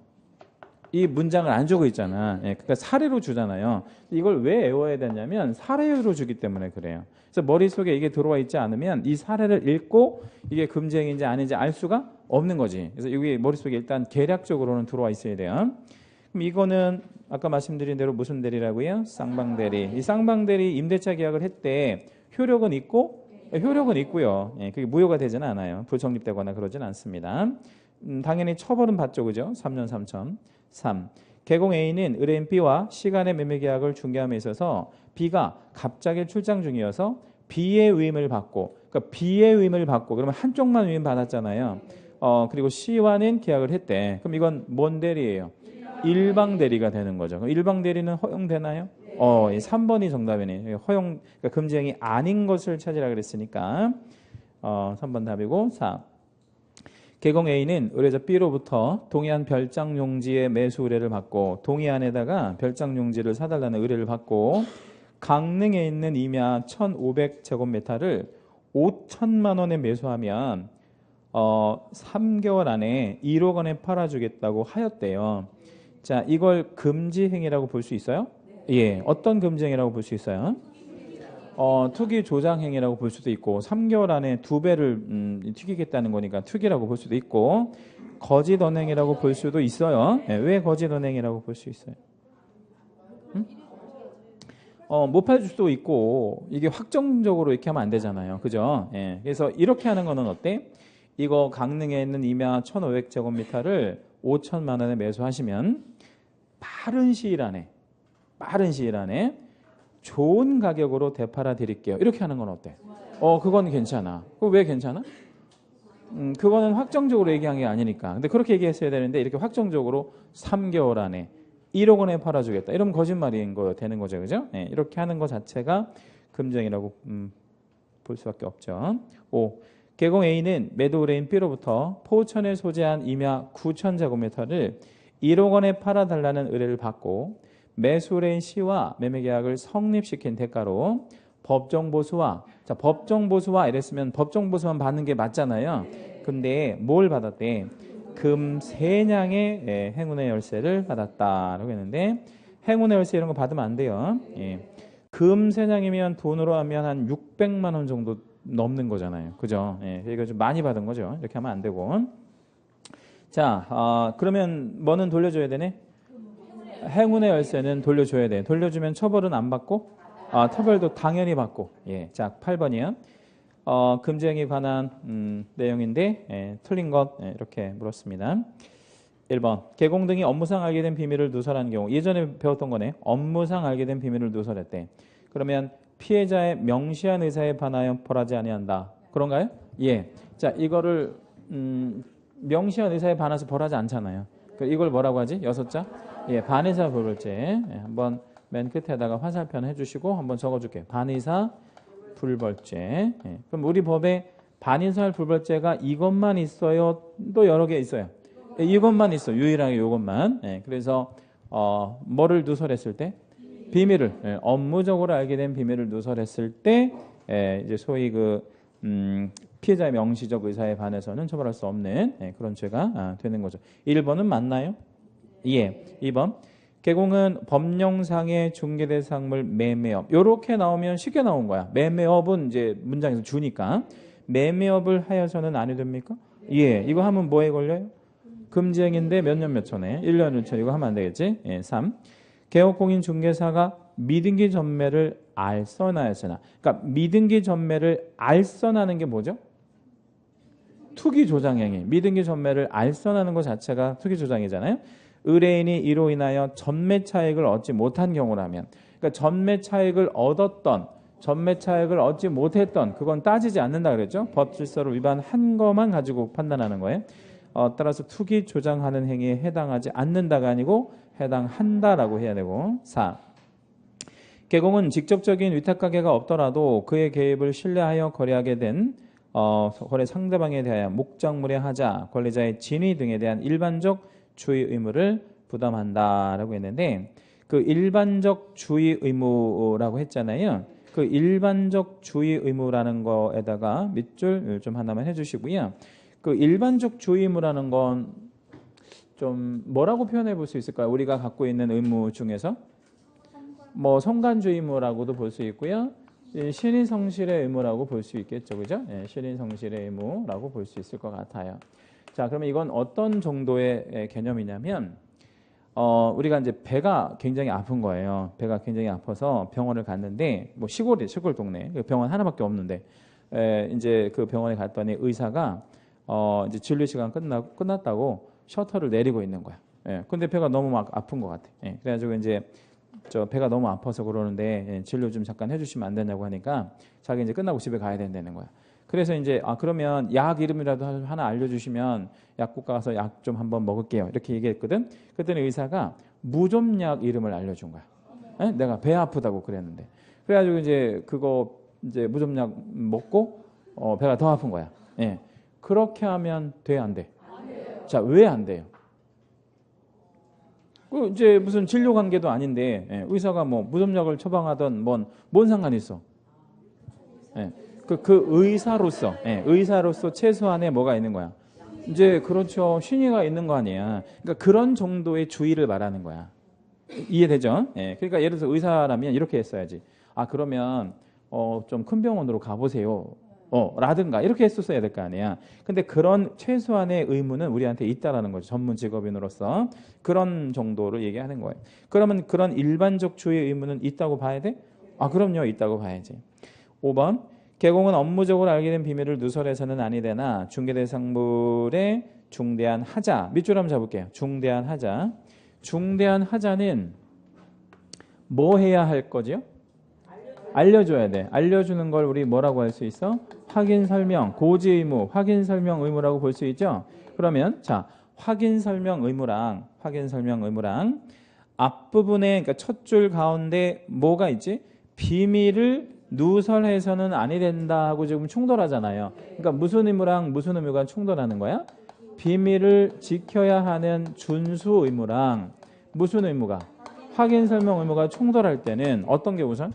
이 문장을 안 주고 있잖아. 예, 그러니까 사례로 주잖아요. 이걸 왜 외워야 되냐면 사례로 주기 때문에 그래요. 그래서 머릿속에 이게 들어와 있지 않으면 이 사례를 읽고 이게 금지행위인지 아닌지 알 수가 없는 거지. 그래서 이게 머릿속에 일단 계략적으로는 들어와 있어야 돼요. 그럼 이거는 아까 말씀드린 대로 무슨 대리라고요? 쌍방대리. 이 쌍방대리 임대차 계약을 했대. 효력은 있고 효력은 있고요. 예, 그게 무효가 되지는 않아요. 불성립되거나 그러진 않습니다. 당연히 처벌은 받죠. 그죠? 3년 3천. 3. 개공 A는 의뢰인 B와 시간의 매매 계약을 중개함에 있어서 B가 갑자기 출장 중이어서 B의 위임을 받고 그러면 한쪽만 위임 받았잖아요. 그리고 C와는 계약을 했대. 그럼 이건 뭔 대리예요? 일방 대리가 되는 거죠. 그럼 일방 대리는 허용되나요? 3번이 정답이네요. 허용, 그러니까 금지행위 아닌 것을 찾으라 그랬으니까 3번 답이고 4. 개공 A는 의뢰자 B로부터 동의한 별장 용지의 매수 의뢰를 받고 동의안에다가 별장 용지를 사달라는 의뢰를 받고 강릉에 있는 임야 1,500제곱미터를 5천만 원에 매수하면 3개월 안에 1억 원에 팔아주겠다고 하였대요. 자, 이걸 금지행위라고 볼 수 있어요? 예, 어떤 금지행위라고 볼 수 있어요? 투기 조장행위라고 볼 수도 있고 3개월 안에 2배를 튀기겠다는 거니까 투기라고 볼 수도 있고 거짓 언행이라고 볼 수도 있어요. 예, 왜 거짓 언행이라고 볼 수 있어요? 못 팔 수도 있고 이게 확정적으로 이렇게 하면 안 되잖아요. 그죠? 예, 그래서 이렇게 하는 거는 어때? 이거 강릉에 있는 임야 1,500제곱미터를 5천만 원에 매수하시면 빠른 시일 안에 좋은 가격으로 되팔아 드릴게요. 이렇게 하는 건 어때? 그건 괜찮아. 그거 왜 괜찮아? 그거는 확정적으로 얘기한 게 아니니까. 근데 그렇게 얘기했어야 되는데 이렇게 확정적으로 3개월 안에 1억 원에 팔아주겠다. 이러면 거짓말인 거 되는 거죠. 그죠? 네, 이렇게 하는 것 자체가 금지행위라고 볼 수밖에 없죠. 5. 개공 A는 매도 의뢰인 B로부터 포천에 소재한 임야 9,000제곱미터를 1억 원에 팔아달라는 의뢰를 받고 매수 의뢰인 C와 매매계약을 성립시킨 대가로 법정보수와 이랬으면 법정보수만 받는 게 맞잖아요. 근데 뭘 받았대? 금 3냥의 행운의 열쇠를 받았다라고 했는데 행운의 열쇠 이런 거 받으면 안 돼요. 예. 금 3냥이면 돈으로 하면 한 600만 원 정도 넘는 거잖아요. 그죠? 예. 이거 좀 많이 받은 거죠. 이렇게 하면 안 되고. 자, 그러면 뭐는 돌려줘야 되네? 행운의 열쇠는 돌려줘야 돼. 돌려주면 처벌은 안 받고, 처벌도 당연히 받고. 예. 자, 8번이요. 금지행위에 관한 내용인데 틀린 것 이렇게 물었습니다. 1번 개공 등이 업무상 알게 된 비밀을 누설한 경우 예전에 배웠던 거네. 업무상 알게 된 비밀을 누설했대. 그러면 피해자의 명시한 의사에 반하여 벌하지 아니한다. 그런가요? 예. 자, 이거를 명시한 의사에 반해서 벌하지 않잖아요. 이걸 뭐라고 하지? 6자? 예, 반의사 불벌죄. 예, 한번 맨 끝에다가 화살표 해주시고 한번 적어줄게요. 반의사 불벌죄. 예. 그럼 우리 법에 반의사 불벌죄가 이것만 있어요? 또 여러 개 있어요? 예, 이것만 있어. 유일하게 이것만. 예. 그래서 뭐를 누설했을 때? 비밀을. 예. 업무적으로 알게 된 비밀을 누설했을 때 이제 소위 피해자의 명시적 의사에 반해서는 처벌할 수 없는 그런 죄가 되는 거죠. 1번은 맞나요? 예. 2번 개공은 법령상의 중개대상물 매매업. 요렇게 나오면 쉽게 나온 거야. 매매업은 이제 문장에서 주니까. 매매업을 하여서는 안 해도 됩니까? 예. 이거 하면 뭐에 걸려요? 금지행인데 몇 년 몇 초네? 1년 1초. 이거 하면 안 되겠지? 예. 3. 개업공인 중개사가 미등기 전매를 알선하였으나. 그러니까 미등기 전매를 알선하는 게 뭐죠? 투기 조장행위. 미등기 전매를 알선하는 것 자체가 투기 조장이잖아요. 의뢰인이 이로 인하여 전매 차익을 얻지 못한 경우라면, 그러니까 전매 차익을 얻었던, 전매 차익을 얻지 못했던, 그건 따지지 않는다 그랬죠. 법 질서를 위반한 것만 가지고 판단하는 거예요. 따라서 투기 조장하는 행위에 해당하지 않는다가 아니고 해당한다라고 해야 되고. 4. 개공은 직접적인 위탁가계가 없더라도 그의 개입을 신뢰하여 거래하게 된 거래 상대방에 대하여 목적물의 하자, 권리자의 진위 등에 대한 일반적 주의 의무를 부담한다라고 했는데 그 일반적 주의 의무라고 했잖아요. 그 일반적 주의 의무라는 거에다가 밑줄 좀 하나만 해주시고요. 그 일반적 주의 의무라는 건 좀 뭐라고 표현해 볼 수 있을까요? 우리가 갖고 있는 의무 중에서 뭐 성간주의 의무라고도 볼 수 있고요. 신인성실의 의무라고 볼 수 있겠죠. 그죠? 예, 신인성실의 의무라고 볼 수 있을 것 같아요. 자, 그러면 이건 어떤 정도의 개념이냐면 우리가 이제 배가 굉장히 아픈 거예요. 배가 굉장히 아파서 병원을 갔는데 뭐 시골 동네 병원 하나밖에 없는데 이제 그 병원에 갔더니 의사가 이제 진료 시간 끝났다고 셔터를 내리고 있는 거야. 예, 근데 배가 너무 막 아픈 것 같아. 예, 그래가지고 이제 저 배가 너무 아파서 그러는데 진료 좀 잠깐 해주시면 안 되냐고 하니까 자기 이제 끝나고 집에 가야 된다는 거야. 그래서 이제 그러면 약 이름이라도 하나 알려주시면 약국 가서 약 좀 한번 먹을게요. 이렇게 얘기했거든. 그랬더니 의사가 무좀약 이름을 알려준 거야. 에? 내가 배 아프다고 그랬는데. 그래가지고 이제 그거 이제 무좀약 먹고 배가 더 아픈 거야. 예. 그렇게 하면 돼, 안 돼? 자, 왜 안 돼요? 이제 무슨 진료 관계도 아닌데 의사가 뭐 무좀약을 처방하던 뭔 상관이 있어? 예. 그 의사로서 최소한의 뭐가 있는 거야? 이제 그렇죠. 신의가 있는 거 아니야. 그러니까 그런 정도의 주의를 말하는 거야. 이해되죠? 예. 그러니까 예를 들어서 의사라면 이렇게 했어야지. 그러면 좀 큰 병원으로 가보세요. 라든가 이렇게 했었어야 될 거 아니야. 근데 그런 최소한의 의무는 우리한테 있다라는 거죠. 전문 직업인으로서 그런 정도를 얘기하는 거예요. 그러면 그런 일반적 주의 의무는 있다고 봐야 돼? 그럼요, 있다고 봐야지. 5번 개공은 업무적으로 알게 된 비밀을 누설해서는 아니되나 중개대상물의 중대한 하자. 밑줄 한번 잡을게요. 중대한 하자. 중대한 하자는 뭐 해야 할 거죠? 알려줘야 돼. 알려주는 걸 우리 뭐라고 할 수 있어? 확인 설명, 고지 의무, 확인 설명 의무라고 볼 수 있죠? 그러면 자, 확인 설명 의무랑 앞부분에 그러니까 첫 줄 가운데 뭐가 있지? 비밀을 누설해서는 아니 된다 하고 지금 충돌하잖아요. 그러니까 무슨 의무랑 무슨 의무가 충돌하는 거야? 비밀을 지켜야 하는 준수 의무랑 무슨 의무가? 확인 설명 의무가 충돌할 때는 어떤 게 우선?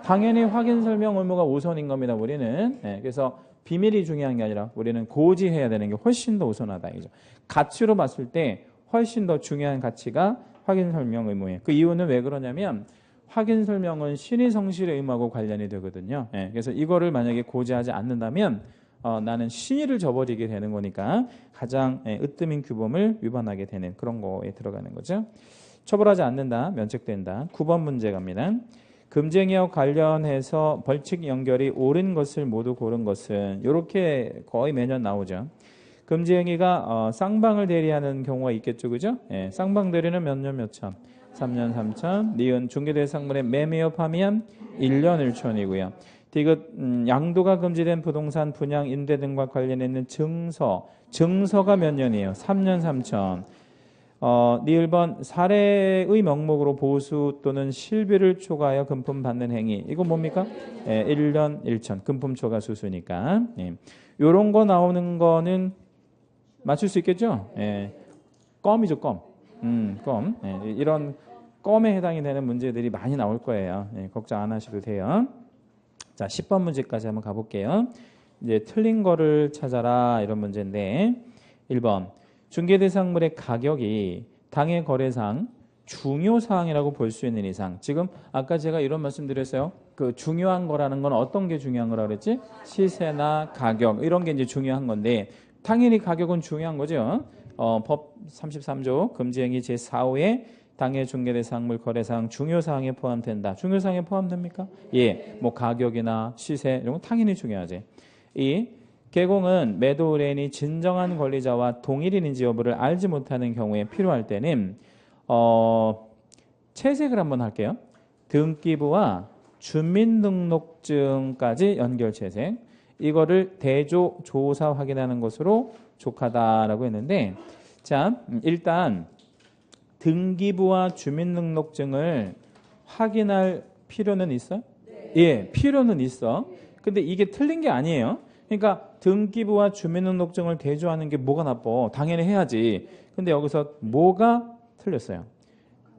당연히 확인 설명 의무가 우선인 겁니다. 우리는. 예, 그래서 비밀이 중요한 게 아니라 우리는 고지해야 되는 게 훨씬 더 우선하다. 이죠. 가치로 봤을 때 훨씬 더 중요한 가치가 확인 설명 의무예요. 그 이유는 왜 그러냐면 확인 설명은 신의 성실의 의무하고 관련이 되거든요. 예, 그래서 이거를 만약에 고지하지 않는다면 나는 신의를 저버리게 되는 거니까 가장 으뜸인 규범을 위반하게 되는 그런 거에 들어가는 거죠. 처벌하지 않는다, 면책된다. 9번 문제 갑니다. 금지행위와 관련해서 벌칙 연결이 옳은 것을 모두 고른 것은 이렇게 거의 매년 나오죠. 금지행위가 쌍방을 대리하는 경우가 있겠죠, 그죠? 예, 쌍방 대리는 몇 년 몇 천, 3년 3천. 니은 중개대상물의 매매업 하면 1년 1천이고요. 디귿 양도가 금지된 부동산 분양 임대 등과 관련해 있는 증서가 몇 년이에요? 3년 3천. 니을번 사례의 명목으로 보수 또는 실비를 초과하여 금품 받는 행위. 이거 뭡니까? 1년 1천. 금품 초과 수수니까. 요런 거 나오는 거는 맞출 수 있겠죠? 껌이죠, 껌. 껌. 이런 껌에 해당이 되는 문제들이 많이 나올 거예요. 걱정 안 하셔도 돼요. 자, 10번 문제까지 한번 가볼게요. 이제 틀린 거를 찾아라 이런 문제인데 1번 중개대상물의 가격이 당해 거래상 중요사항이라고 볼 수 있는 이상. 지금 아까 제가 이런 말씀 드렸어요. 그 중요한 거라는 건 어떤 게 중요한 거라 그랬지? 시세나 가격 이런 게 이제 중요한 건데 당연히 가격은 중요한 거죠. 법 33조 금지행위 제4호에 당해 중개대상물 거래상 중요사항에 포함된다. 중요사항에 포함됩니까? 예, 뭐 가격이나 시세 이런 건 당연히 중요하지. 이 개공은 매도 의뢰인이 진정한 권리자와 동일인인지 여부를 알지 못하는 경우에 필요할 때는 채색을 한번 할게요. 등기부와 주민등록증까지 연결 채색. 이거를 대조 조사 확인하는 것으로 족하다라고 했는데, 자 일단 등기부와 주민등록증을 확인할 필요는 있어요? 네. 예, 필요는 있어. 근데 이게 틀린 게 아니에요. 그러니까 등기부와 주민등록증을 대조하는 게 뭐가 나빠? 당연히 해야지. 근데 여기서 뭐가 틀렸어요?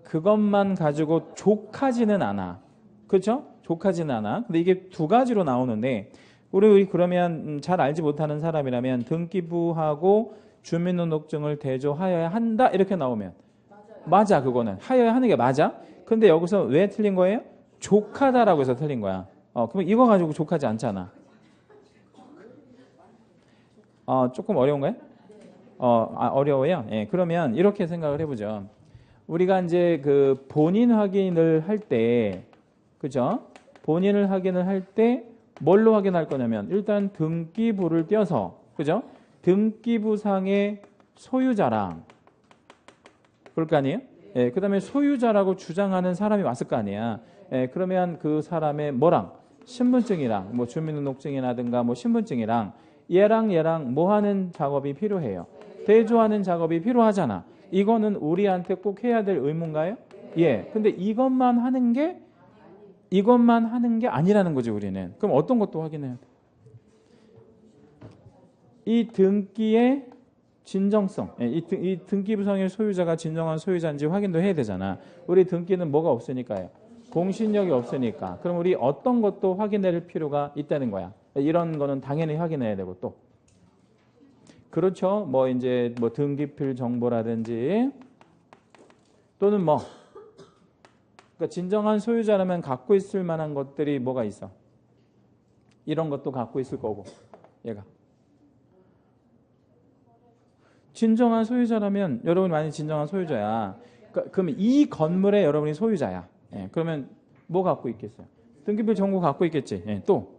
그것만 가지고 족하지는 않아. 그렇죠? 족하지는 않아. 근데 이게 두 가지로 나오는데 우리 그러면 잘 알지 못하는 사람이라면 등기부하고 주민등록증을 대조하여야 한다 이렇게 나오면 맞아. 그거는 하여야 하는 게 맞아. 근데 여기서 왜 틀린 거예요? 족하다라고 해서 틀린 거야. 그럼 이거 가지고 족하지 않잖아. 조금 어려운가요? 어려워요. 예, 그러면 이렇게 생각을 해보죠. 우리가 이제 그 본인 확인을 할 때, 그죠? 본인을 확인을 할 때 뭘로 확인할 거냐면 일단 등기부를 떼어서, 그죠? 등기부상의 소유자랑 그럴 거 아니에요? 예, 그 다음에 소유자라고 주장하는 사람이 왔을 거 아니야. 예, 그러면 그 사람의 뭐랑? 신분증이랑, 뭐 주민등록증이라든가 뭐 신분증이랑 얘랑 뭐 하는 작업이 필요해요? 대조하는 작업이 필요하잖아. 이거는 우리한테 꼭 해야 될 의무인가요? 예. 근데 이것만 하는 게 아니라는 거지, 우리는. 그럼 어떤 것도 확인해야 돼? 이 등기의 진정성, 이 등기부상의 소유자가 진정한 소유자인지 확인도 해야 되잖아. 우리 등기는 뭐가 없으니까요? 공신력이 없으니까. 그럼 우리 어떤 것도 확인할 필요가 있다는 거야. 이런 거는 당연히 확인해야 되고 또. 그렇죠. 뭐 이제 뭐 등기필 정보라든지 또는 뭐 그러니까 진정한 소유자라면 갖고 있을 만한 것들이 뭐가 있어? 이런 것도 갖고 있을 거고. 얘가. 진정한 소유자라면 여러분이 만약 진정한 소유자야. 그러면 이 건물의 여러분이 소유자야. 예, 그러면 뭐 갖고 있겠어요? 등기부 정보 갖고 있겠지. 예, 또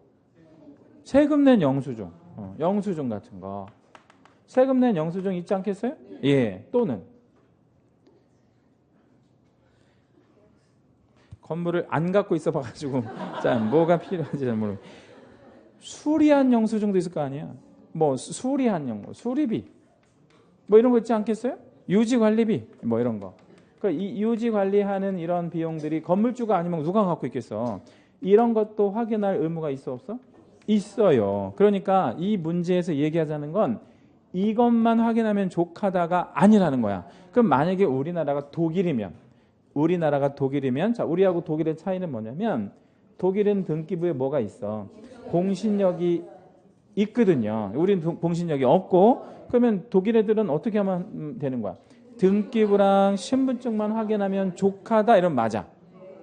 세금 낸 영수증, 영수증 같은 거. 세금 낸 영수증 있지 않겠어요? 예, 또는 건물을 안 갖고 있어 봐가지고 자 뭐가 필요한지 잘 모르고 수리한 영수증도 있을 거 아니야. 뭐 수리한 영수, 수리비 뭐 이런 거 있지 않겠어요? 유지관리비 뭐 이런 거. 그러니까 이 유지관리하는 이런 비용들이 건물주가 아니면 누가 갖고 있겠어? 이런 것도 확인할 의무가 있어 없어? 있어요. 그러니까 이 문제에서 얘기하자는 건 이것만 확인하면 족하다가 아니라는 거야. 그럼 만약에 우리나라가 독일이면 자 우리하고 독일의 차이는 뭐냐면 독일은 등기부에 뭐가 있어? 공신력이 있거든요. 우리는 공신력이 없고, 그러면 독일 애들은 어떻게 하면 되는 거야? 등기부랑 신분증만 확인하면 족하다 이러면 맞아.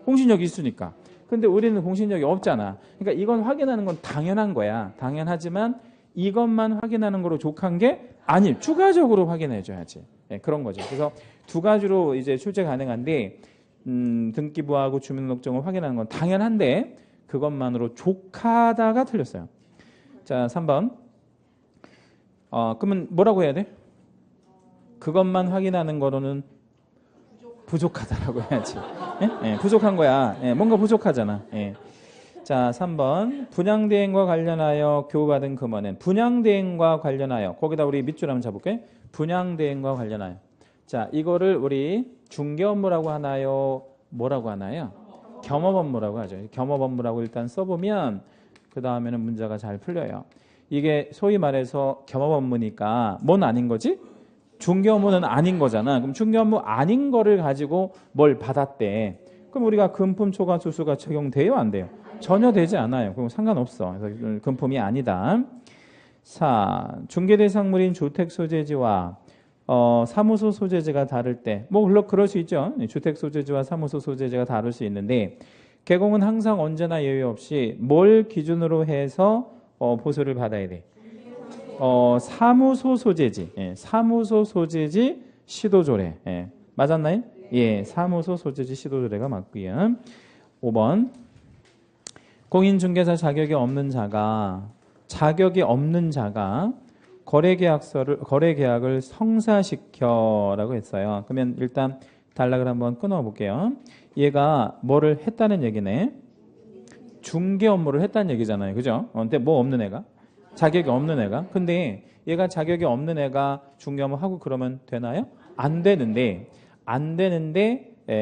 공신력이 있으니까. 근데 우리는 공신력이 없잖아. 그러니까 이건 확인하는 건 당연한 거야. 당연하지만 이것만 확인하는 거로 족한 게 아니, 추가적으로 확인해 줘야지. 네, 그런 거죠. 그래서 두 가지로 이제 출제 가능한데, 등기부하고 주민등록증을 확인하는 건 당연한데 그것만으로 족하다가 틀렸어요. 자, 3번. 그러면 뭐라고 해야 돼? 그것만 확인하는 거로는 부족하다라고 해야지. 예? 부족한 거야. 뭔가 부족하잖아. 자, 3번. 분양대행과 관련하여 교부받은 금원은 분양대행과 관련하여, 거기다 우리 밑줄 한번 잡을게. 분양대행과 관련하여. 자, 이거를 우리 중개업무라고 하나요? 뭐라고 하나요? 겸업업무라고 하죠. 겸업업무라고 일단 써보면 그 다음에는 문제가 잘 풀려요. 이게 소위 말해서 겸업업무니까 뭔 아닌 거지? 중개업무는 아닌 거잖아. 그럼 중개업무 아닌 거를 가지고 뭘 받았대. 그럼 우리가 금품 초과 수수가 적용돼요? 안 돼요? 전혀 되지 않아요. 그럼 상관없어. 그래서 금품이 아니다. 4. 중개대상물인 주택소재지와 사무소 소재지가 다를 때, 뭐 물론 그럴 수 있죠. 주택 소재지와 사무소 소재지가 다를 수 있는데, 개공은 항상 언제나 예외 없이 뭘 기준으로 해서 보수를 받아야 돼? 사무소 소재지. 사무소 소재지 시도조례. 맞았나요? 예, 사무소 소재지 시도조례가 맞고요. 5번. 공인중개사 자격이 없는 자가 거래계약을 성사시켜라고 했어요. 그러면 일단 단락을 한번 끊어볼게요. 얘가 뭐를 했다는 얘기네. 중개 업무를 했다는 얘기잖아요. 그죠? 근데 뭐 없는 애가? 자격이 없는 애가. 근데 얘가 자격이 없는 애가 중개 업무 하고 그러면 되나요? 안 되는데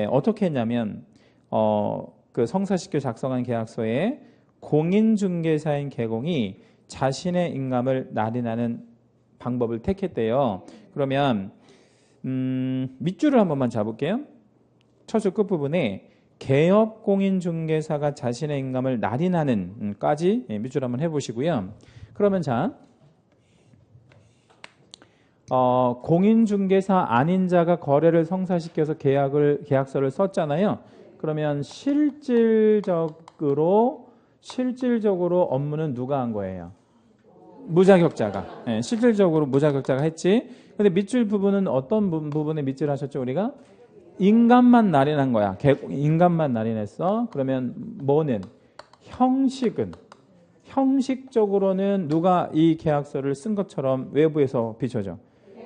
어떻게 했냐면 그 성사시켜 작성한 계약서에 공인중개사인 개공이 자신의 인감을 날인하는 방법을 택했대요. 그러면 밑줄을 한 번만 잡을게요. 처줄 끝부분에 개업공인중개사가 자신의 인감을 날인하는 까지 밑줄 한번 해보시고요. 그러면 자, 공인중개사 아닌 자가 거래를 성사시켜서 계약서를 썼잖아요. 그러면 실질적으로 업무는 누가 한 거예요? 무자격자가. 실질적으로 무자격자가 했지. 근데 밑줄 부분은 어떤 부분에 밑줄 하셨죠, 우리가? 인감만 날인한 거야. 인감만 날인했어. 그러면 뭐는? 형식적으로는 누가 이 계약서를 쓴 것처럼 외부에서 비춰져?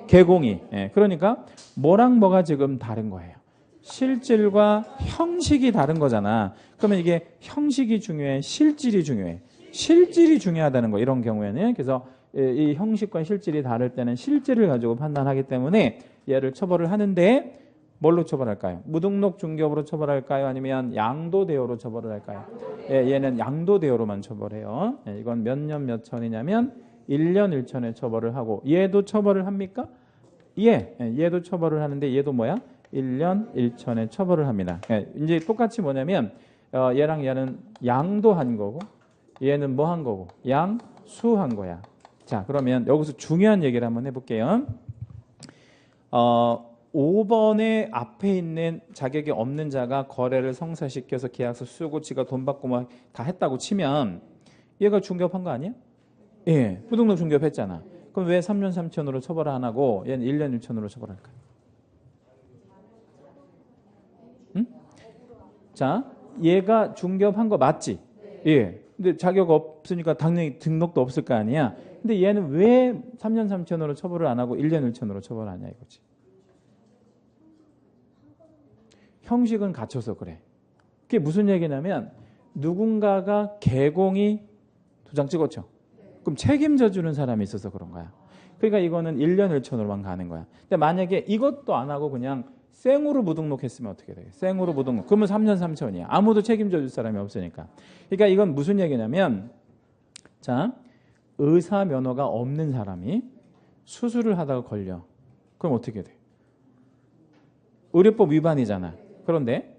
개공이. 그러니까 뭐랑 뭐가 지금 다른 거예요? 실질과 형식이 다른 거잖아. 그러면 이게 형식이 중요해? 실질이 중요해? 실질이 중요하다는 거, 이런 경우에는. 그래서 이 형식과 실질이 다를 때는 실질을 가지고 판단하기 때문에 얘를 처벌을 하는데, 뭘로 처벌할까요? 무등록 중개업으로 처벌할까요? 아니면 양도대여로 처벌을 할까요? 얘는 양도대여로만 처벌해요. 이건 몇 년 몇 천이냐면 1년 1천에 처벌을 하고, 얘도 처벌을 합니까? 얘도 처벌을 하는데, 얘도 뭐야? 1년 1천에 처벌을 합니다. 이제 똑같이 뭐냐면 얘랑 얘는 양도한 거고, 얘는 뭐 한 거고? 양수한 거야. 자, 그러면 여기서 중요한 얘기를 한번 해볼게요. 5번에 앞에 있는 자격이 없는 자가 거래를 성사시켜서 계약서 쓰고 지가 돈 받고 막 다 했다고 치면 얘가 중개업한 거 아니야? 예, 무등록 중개업했잖아. 그럼 왜 3년 3천으로 처벌을 안 하고 얘는 1년 1천으로 처벌할까? 응? 자, 얘가 중개업한 거 맞지? 예. 근데 자격 없으니까 당연히 등록도 없을 거 아니야. 근데 얘는 왜 3년 3천으로 처벌을 안 하고 1년 1천으로 처벌을 하냐 이거지. 형식은 갖춰서 그래. 그게 무슨 얘기냐면 누군가가 개공이 도장 찍었죠. 그럼 책임져 주는 사람이 있어서 그런 거야. 그러니까 이거는 1년 1천으로만 가는 거야. 근데 만약에 이것도 안 하고 그냥 생으로 무등록했으면 어떻게 돼? 생으로 무등록. 그러면 3년 3천이야. 아무도 책임져 줄 사람이 없으니까. 그러니까 이건 무슨 얘기냐면, 자, 의사 면허가 없는 사람이 수술을 하다가 걸려. 그럼 어떻게 돼? 의료법 위반이잖아. 그런데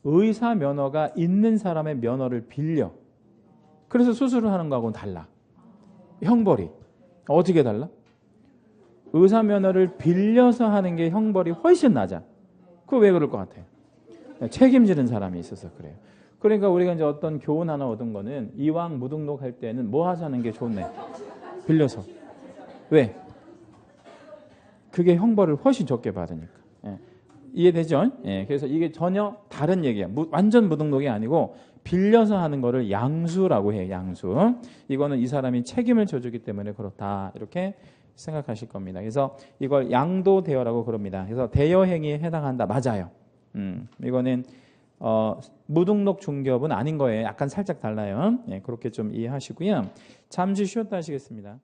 의사 면허가 있는 사람의 면허를 빌려. 그래서 수술을 하는 거하고는 달라. 형벌이. 어떻게 달라? 의사 면허를 빌려서 하는 게 형벌이 훨씬 낮아. 그거 왜 그럴 것 같아요? 책임지는 사람이 있어서 그래요. 그러니까 우리가 이제 어떤 교훈 하나 얻은 거는 이왕 무등록할 때는 뭐 하자는 게 좋네. 빌려서. 왜? 그게 형벌을 훨씬 적게 받으니까. 예. 이해되죠? 예. 그래서 이게 전혀 다른 얘기야. 완전 무등록이 아니고 빌려서 하는 거를 양수라고 해요. 양수. 이거는 이 사람이 책임을 져주기 때문에 그렇다. 이렇게 생각하실 겁니다. 그래서 이걸 양도대여라고 그럽니다. 그래서 대여 행위에 해당한다. 맞아요. 이거는 무등록 중개업은 아닌 거예요. 약간 살짝 달라요. 예, 그렇게 좀 이해하시고요. 잠시 쉬었다 하시겠습니다.